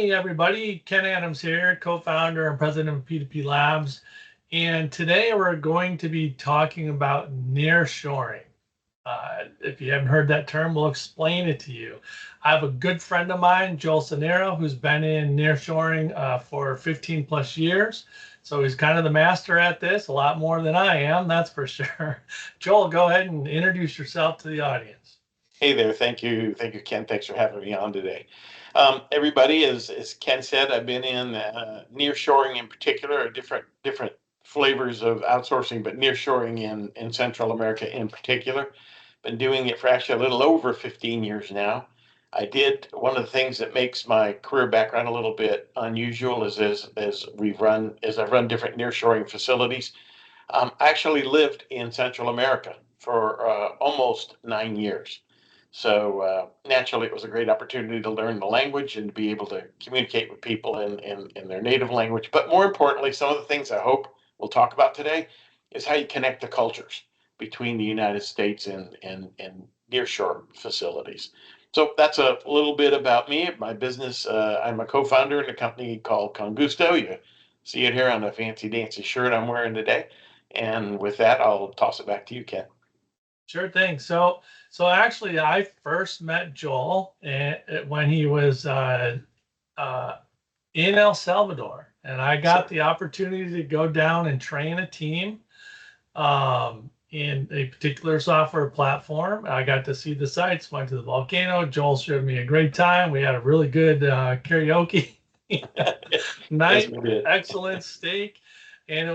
Hey everybody, Ken Adams here, co-founder and president of P2P Labs. And today we're going to be talking about nearshoring. If you haven't heard that term, we'll explain it to you. I have a good friend of mine, Joel Sanero, who's been in nearshoring for 15 plus years. So he's kind of the master at this, a lot more than I am, that's for sure. Joel, go ahead and introduce yourself to the audience. Hey there. Thank you, Ken. Thanks for having me on today. Everybody, as Ken said, I've been in nearshoring in particular, or different flavors of outsourcing, but nearshoring in Central America in particular. Been doing it for actually a little over 15 years now. I did one of the things that makes my career background a little bit unusual is as I've run different nearshoring facilities. I actually lived in Central America for almost 9 years. So naturally, it was a great opportunity to learn the language and to be able to communicate with people in their native language. But more importantly, some of the things I hope we'll talk about today is how you connect the cultures between the United States and nearshore facilities. So that's a little bit about me, my business. I'm a co-founder in a company called Congusto. You see it here on a fancy dancy shirt I'm wearing today. And with that, I'll toss it back to you, Ken. Sure thing. So actually, I first met Joel when he was uh, in El Salvador, and I got So the opportunity to go down and train a team in a particular software platform. I got to see the sites, went to the volcano. Joel showed me a great time. We had a really good karaoke yes, night, we did. excellent steak, and it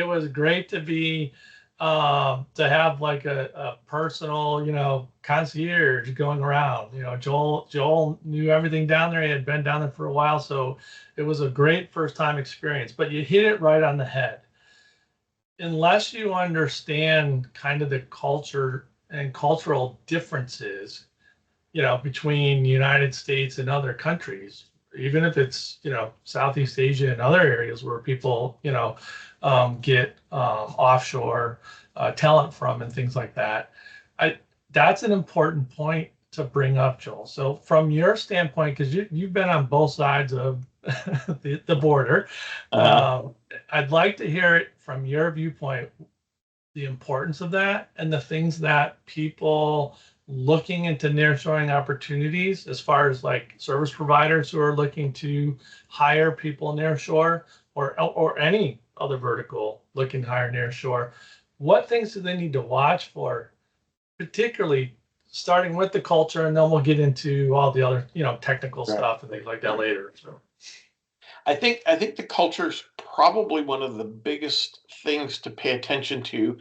was great to be to have like a personal, concierge going around. Joel knew everything down there. He had been down there for a while, so it was a great first time experience. But you hit it right on the head. Unless you understand kind of the culture and cultural differences, between the United States and other countries, even if it's, Southeast Asia and other areas where people, get offshore talent from and things like that. I That's an important point to bring up, Joel. So from your standpoint, because you've been on both sides of the border, Uh, um, I'd like to hear it from your viewpoint, the importance of that and the things that people looking into nearshoring opportunities as far as like service providers who are looking to hire people nearshore or any other vertical looking to hire nearshore, what things do they need to watch for, particularly starting with the culture, and then we'll get into all the other, technical right, stuff and things like that right. later. So I think the culture's probably one of the biggest things to pay attention to,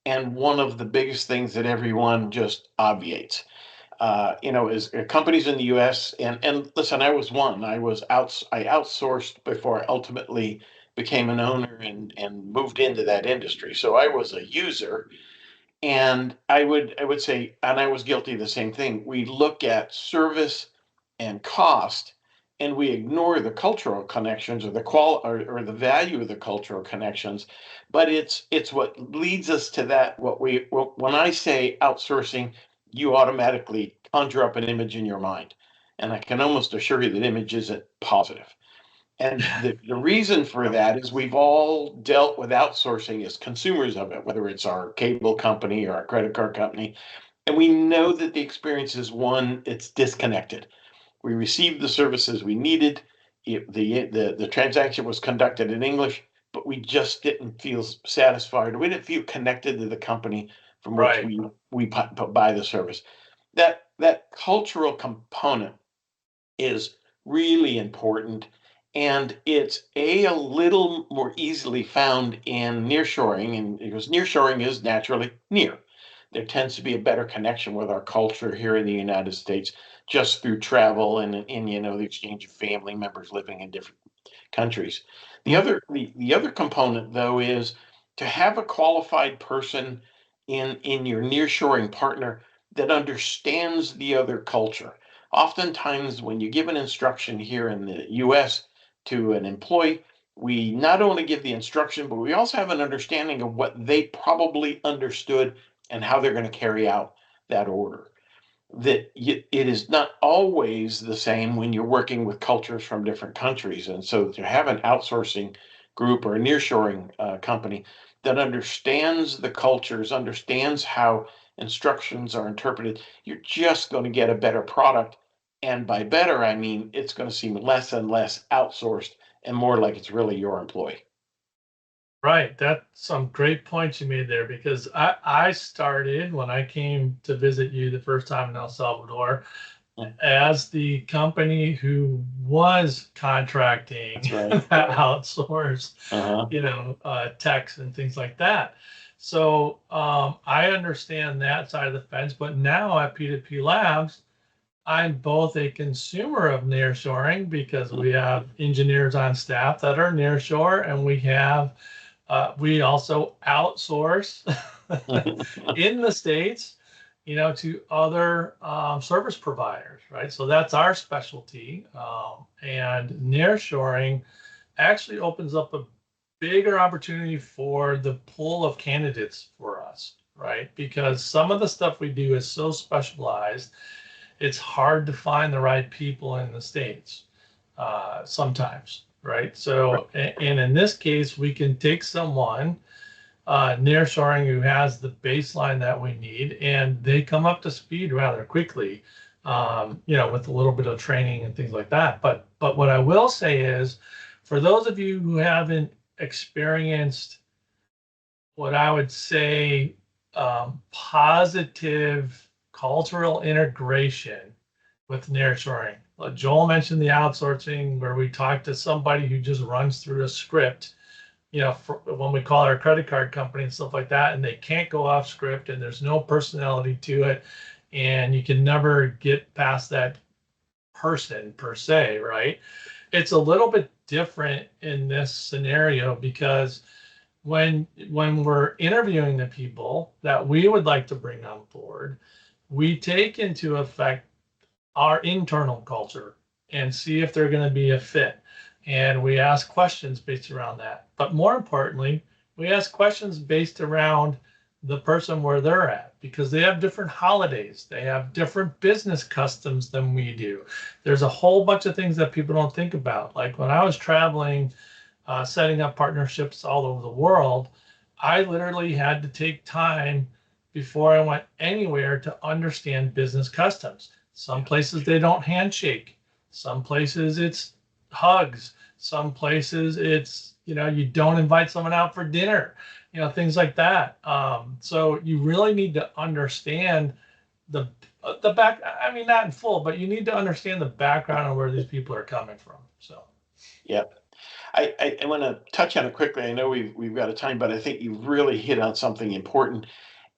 and one of the biggest things that everyone just obviates. Is companies in the U.S. and listen, I was one. I outsourced before I ultimately became an owner and moved into that industry. So I was a user, and I would say, and I was guilty of the same thing. We look at service and cost, and we ignore the cultural connections or or the value of the cultural connections. But it's what leads us to that. When I say outsourcing, you automatically conjure up an image in your mind, and I can almost assure you that image isn't positive. And the reason for that is we've all dealt with outsourcing as consumers of it, whether it's our cable company or our credit card company. And we know that the experience is one, it's disconnected. We received the services we needed. The transaction was conducted in English, but we just didn't feel satisfied. We didn't feel connected to the company from which right. we buy the service. That cultural component is really important. And it's a little more easily found in nearshoring, and because nearshoring is naturally near. There tends to be a better connection with our culture here in the United States just through travel and the exchange of family members living in different countries. The other component though is to have a qualified person in your nearshoring partner that understands the other culture. Oftentimes, when you give an instruction here in the US to an employee, we not only give the instruction, but we also have an understanding of what they probably understood and how they're going to carry out that order. it is not always the same when you're working with cultures from different countries. And so to have an outsourcing group or a nearshoring company that understands the cultures, understands how instructions are interpreted, you're just going to get a better product. And by better, I mean it's going to seem less and less outsourced and more like it's really your employee. Right. That's some great points you made there because I started when I came to visit you the first time in El Salvador Yeah, as the company who was contracting that's right. that outsourced, Uh-huh. techs and things like that. So I understand that side of the fence, but now at P2P Labs, I'm both a consumer of nearshoring because we have engineers on staff that are nearshore, and we also outsource in the States, to other service providers, right? So that's our specialty. And nearshoring actually opens up a bigger opportunity for the pool of candidates for us, right? Because some of the stuff we do is so specialized, it's hard to find the right people in the States sometimes, right? So, and in this case, we can take someone nearshoring who has the baseline that we need, and they come up to speed rather quickly, with a little bit of training and things like that. But what I will say is, for those of you who haven't experienced what I would say positive cultural integration with nearshoring. Joel mentioned the outsourcing where we talk to somebody who just runs through a script, when we call our credit card company and stuff like that, and they can't go off script and there's no personality to it. And you can never get past that person per se, right? It's a little bit different in this scenario because when we're interviewing the people that we would like to bring on board, we take into effect our internal culture and see if they're going to be a fit. And we ask questions based around that. But more importantly, we ask questions based around the person where they're at because they have different holidays, they have different business customs than we do. There's a whole bunch of things that people don't think about. Like when I was traveling, setting up partnerships all over the world, I literally had to take time before I went anywhere to understand business customs. Some places they don't handshake. Some places it's hugs. Some places it's, you don't invite someone out for dinner, things like that. So you really need to understand the the back. I mean, not in full, but you need to understand the background of where these people are coming from. So Yeah. I want to touch on it quickly. I know we've got a time, but I think you really hit on something important.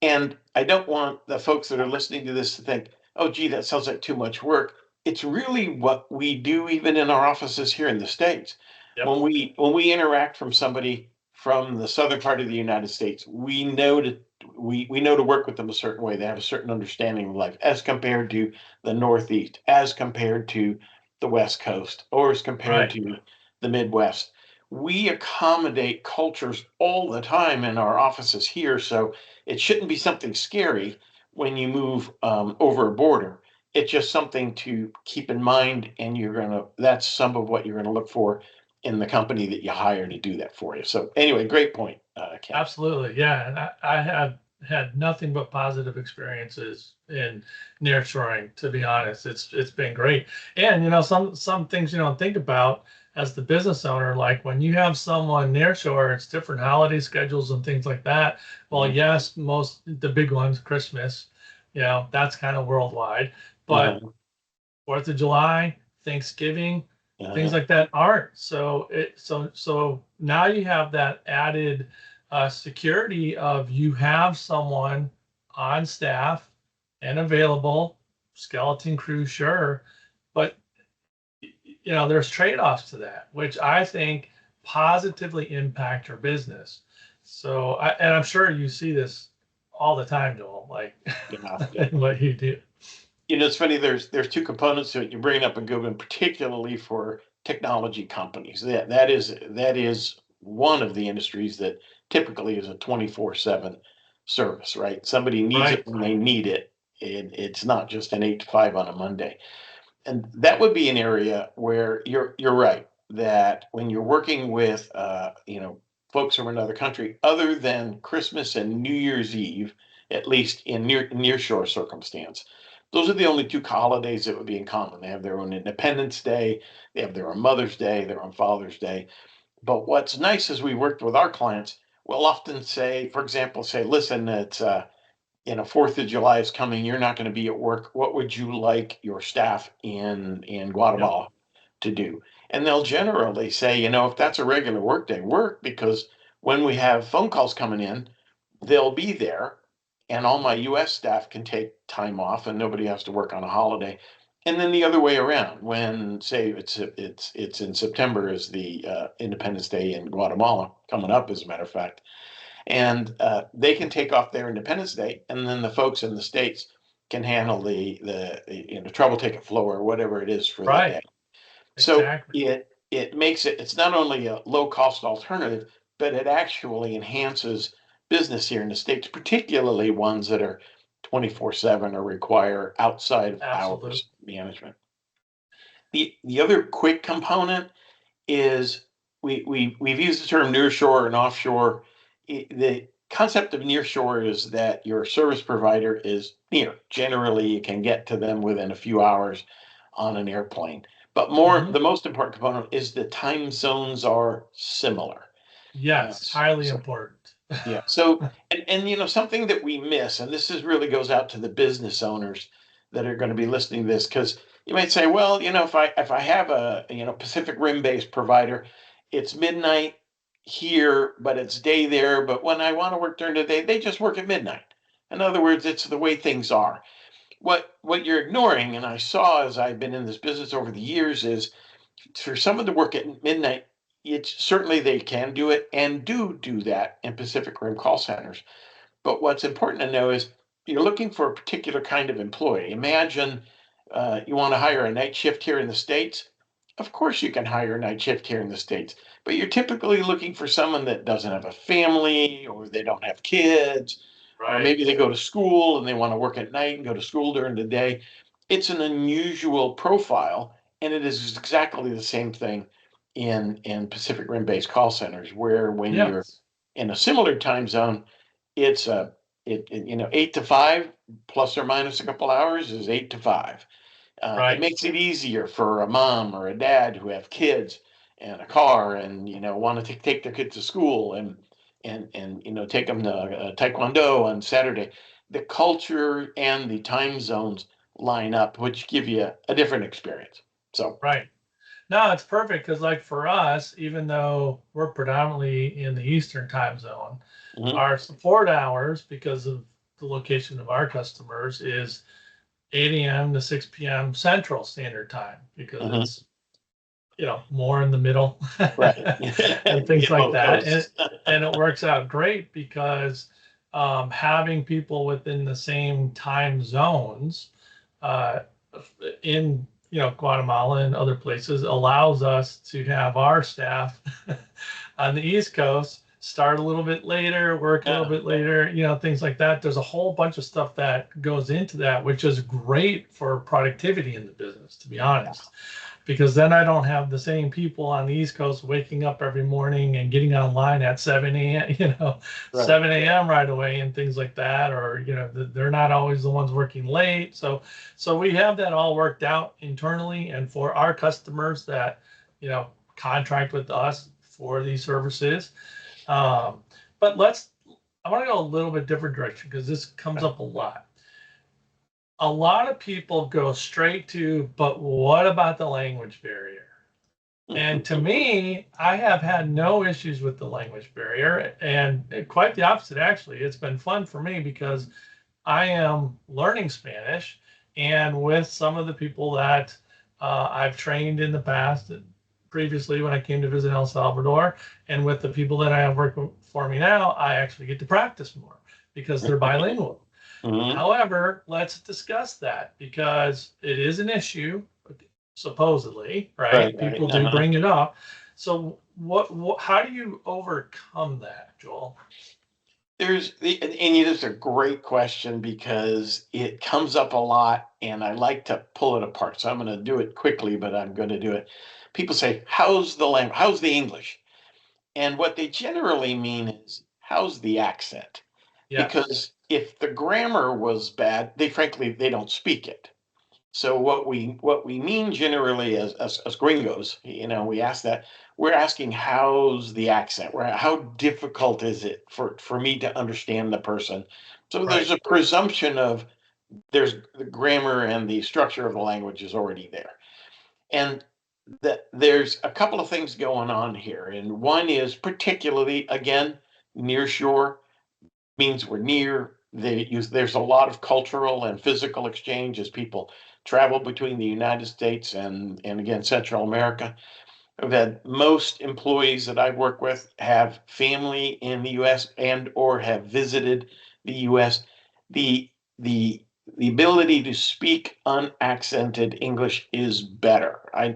And I don't want the folks that are listening to this to think, oh, gee, that sounds like too much work. It's really what we do even in our offices here in the States. yep, When we interact from somebody from the southern part of the United States, we know to work with them a certain way. They have a certain understanding of life as compared to the Northeast, as compared to the West Coast, or as compared right. to the Midwest. We accommodate cultures all the time in our offices here, so it shouldn't be something scary when you move over a border. It's just something to keep in mind, and that's some of what you're gonna look for in the company that you hire to do that for you. So anyway, great point, Ken. Absolutely, yeah. And I have had nothing but positive experiences in nearshoring, to be honest. It's been great. And some things you don't think about as the business owner, like when you have someone nearshore, it's different holiday schedules and things like that. Well, Mhm. yes, most the big ones, Christmas, that's kind of worldwide. But Uh-huh. 4th of July, Thanksgiving, things Uh-huh. like that aren't. So now you have that added security of you have someone on staff and available, skeleton crew, sure, but there's trade-offs to that, which I think positively impact your business. So, and I'm sure you see this all the time, Joel, like Yeah. in what you do. It's funny. There's two components to it. You're bringing up a good one, particularly for technology companies. That is one of the industries that typically is a 24/7 service, right? Somebody needs it Right. when they need it, It's not just an 8 to 5 on a Monday. And that would be an area where you're right that when you're working with folks from another country, other than Christmas and New Year's Eve, at least in nearshore circumstance, those are the only two holidays that would be in common. They have their own Independence Day, they have their own Mother's Day, their own Father's Day. But what's nice is we worked with our clients, we'll often say, for example, say, listen, it's 4th of July is coming. You're not going to be at work. What would you like your staff in Yep. Guatemala to do? And they'll generally say, if that's a regular work day, work, because when we have phone calls coming in, they'll be there, and all my U.S. staff can take time off, and nobody has to work on a holiday. And then the other way around, when say it's in September is the Independence Day in Guatemala coming up, as a matter of fact, and they can take off their Independence Day, and then the folks in the states can handle the trouble ticket flow or whatever it is for the Right. day. So Exactly. it makes it's not only a low cost alternative, but it actually enhances business here in the states, particularly ones that are 24/7 or require outside of Absolutely. hours management. The other quick component is we've used the term nearshore and offshore. The concept of nearshore is that your service provider is near. Generally, you can get to them within a few hours on an airplane. But Hmm. the most important component is the time zones are similar. Yes. Highly So important. yeah. So, and something that we miss, and this is really goes out to the business owners that are going to be listening to this, because you might say, well, if I have a Pacific Rim based provider, it's midnight here, but it's day there. But when I want to work during the day, they just work at midnight. In other words, it's the way things are. What you're ignoring, and I saw as I've been in this business over the years, is for someone to work at midnight, it's certainly they can do it and do that in Pacific Rim call centers. But what's important to know is you're looking for a particular kind of employee. Imagine you want to hire a night shift here in the States. Of course, you can hire a night shift here in the States, but you're typically looking for someone that doesn't have a family, or they don't have kids, or Right. maybe they go to school and they want to work at night and go to school during the day. It's an unusual profile, and it is exactly the same thing in Pacific Rim based call centers, where when you're Yes. in a similar time zone, it's 8 to 5 plus or minus a couple hours is 8 to 5. It Right. makes it easier for a mom or a dad who have kids and a car, and want to take their kids to school, and take them to taekwondo on Saturday. The culture and the time zones line up, which give you a different experience. So, Right. No, it's perfect because, like, for us, even though we're predominantly in the Eastern time zone, mhm, our support hours, because of the location of our customers, is 8 a.m. to 6 p.m. Central Standard Time because mhm, it's more in the middle right. and things like Both that, and coasts. it works out great because having people within the same time zones uh, in Guatemala and other places allows us to have our staff on the East Coast start a little bit later, work a little Yeah. bit later, things like that. There's a whole bunch of stuff that goes into that, which is great for productivity in the business, to be honest, because then I don't have the same people on the East Coast waking up every morning and getting online at 7 a.m., Right. 7 a.m. right away and things like that, or, they're not always the ones working late. So we have that all worked out internally. And for our customers that, contract with us for these services. Um, but I want to go a little bit different direction because this comes Right. up a lot. A lot of people go straight to, but what about the language barrier? And to me, I have had no issues with the language barrier, and quite the opposite, actually. It's been fun for me because I am learning Spanish, and with some of the people that I've trained in the past, previously when I came to visit El Salvador, and with the people that I have working for me now, I actually get to practice more because they're bilingual. Mhm. However, let's discuss that because it is an issue, supposedly, Right, right? right. People do Uh-huh. bring it up. So how do you overcome that, Joel? and it is a great question because it comes up a lot, and I like to pull it apart. So I'm going to do it quickly, but I'm going to do it. People say, "How's the language? How's the English?" And what they generally mean is, "How's the accent?" Yes. Because if the grammar was bad, they don't speak it. So what we mean generally as gringos, we ask that, we're asking, how's the accent? How difficult is it for me to understand the person? So there's Right. a presumption of there's the grammar and the structure of the language is already there. And that there's a couple of things going on here. And one is particularly, again, near shore means we're near. There's a lot of cultural and physical exchange as people travel between the United States and again Central America. I've had most employees that I work with have family in the U.S. and or have visited the U.S. The the the ability to speak unaccented English is better. I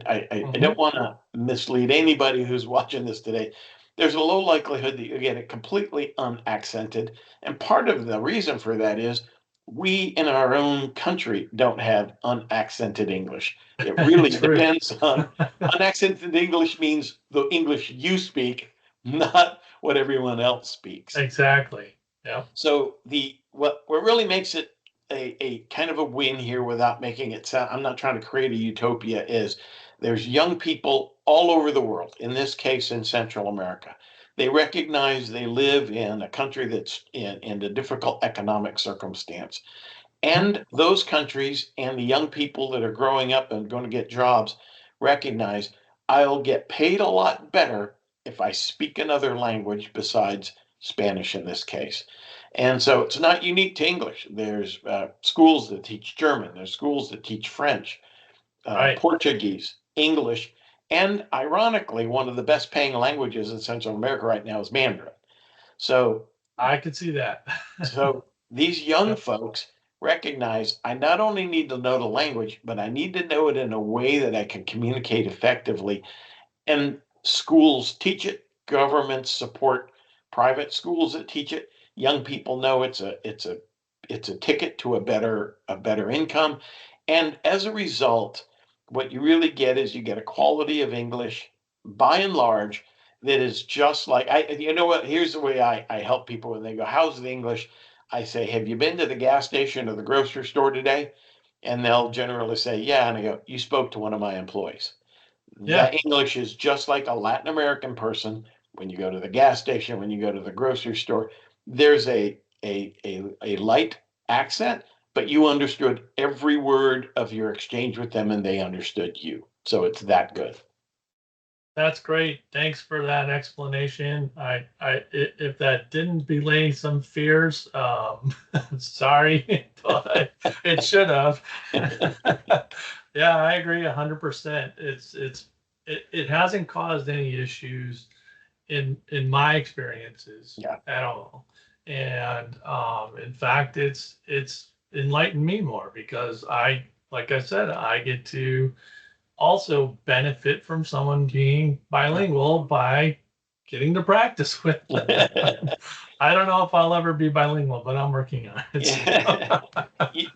don't Hmm. want to mislead anybody who's watching this today. There's a low likelihood that you get it completely unaccented, and part of the reason for that is we in our own country don't have unaccented English. It really True. depends on unaccented English means the English you speak, not what everyone else speaks. Exactly. Yep. So the what really makes it a kind of a win here without making it sound, I'm not trying to create a utopia, is there's young people all over the world, in this case in Central America. They recognize they live in a country that's in a difficult economic circumstance. Mhm. And those countries and the young people that are growing up and going to get jobs recognize I'll get paid a lot better if I speak another language besides Spanish in this case. And so it's not unique to English. There's schools that teach German, there's schools that teach French, Right. Portuguese, English, and ironically, one of the best paying languages in Central America right now is Mandarin. So I could see that. so these young Yep. folks recognize I not only need to know the language, but I need to know it in a way that I can communicate effectively. And schools teach it, governments support private schools that teach it. Young people know it's a ticket to a better income. And as a result, what you really get is you get a quality of English by and large that is just like you know what, here's the way I help people when they go, how's the English? I say, have you been to the gas station or the grocery store today? And they'll generally say, yeah. And I go, you spoke to one of my employees. Yeah. That English is just like a Latin American person. When you go to the gas station, when you go to the grocery store, there's a light accent, but you understood every word of your exchange with them and they understood you. So it's that good. That's great. Thanks for that explanation. If that didn't belay some fears, sorry, but it should have. Yeah, I agree 100%. It hasn't caused any issues in my experiences Yeah. at all. And in fact, it's enlightened me more because like I said, I get to also benefit from someone being bilingual by getting to practice with them. I don't know if I'll ever be bilingual, but I'm working on it. So. Yeah. You-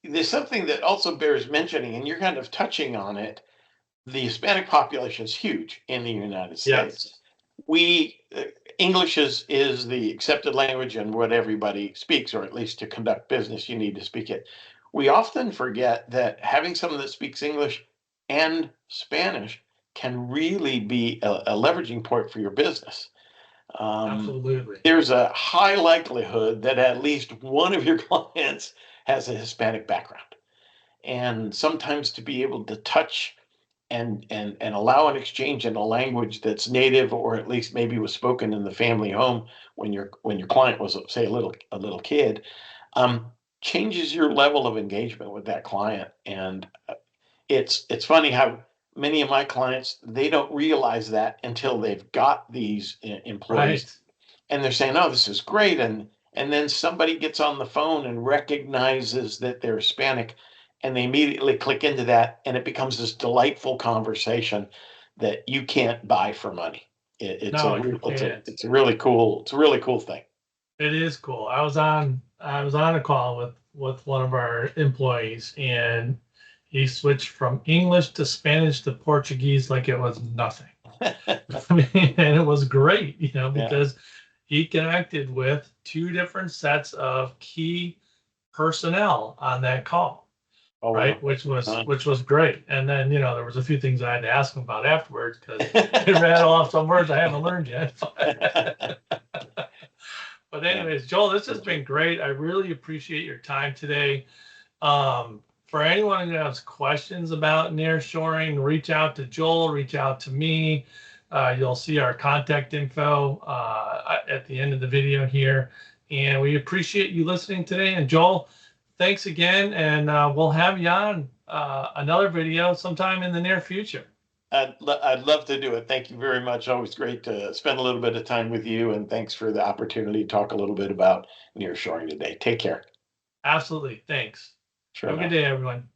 there's something that also bears mentioning, and you're kind of touching on it. The Hispanic population is huge in the United States. Yes, We English is the accepted language and what everybody speaks, or at least to conduct business, you need to speak it. We often forget that having someone that speaks English and Spanish can really be a leveraging point for your business. Um, absolutely. there's a high likelihood that at least one of your clients has a Hispanic background. And sometimes to be able to touch and allow an exchange in a language that's native or at least maybe was spoken in the family home when your client was, say, a little kid, um, changes your level of engagement with that client. And it's funny how many of my clients, they don't realize that until they've got these employees Right. and they're saying, "Oh, this is great," and then somebody gets on the phone and recognizes that they're Hispanic, and they immediately click into that, and it becomes this delightful conversation that you can't buy for money. It, it's a No, re- you it's a can't. it's a really cool thing. It is cool. I was on a call with one of our employees, and he switched from English to Spanish to Portuguese like it was nothing. I mean, and it was great, Yeah. because he connected with two different sets of key personnel on that call, Oh, wow. right? Which was great. And then, there was a few things I had to ask him about afterwards because he rattled off some words I haven't learned yet. But anyways, Joel, this has been great. I really appreciate your time today. For anyone who has questions about nearshoring, reach out to Joel, reach out to me. You'll see our contact info at the end of the video here. And we appreciate you listening today. And Joel, thanks again. And we'll have you on another video sometime in the near future. I'd love to do it. Thank you very much. Always great to spend a little bit of time with you, and thanks for the opportunity to talk a little bit about nearshoring today. Take care. Absolutely. Thanks. Sure Have a enough. good day, everyone.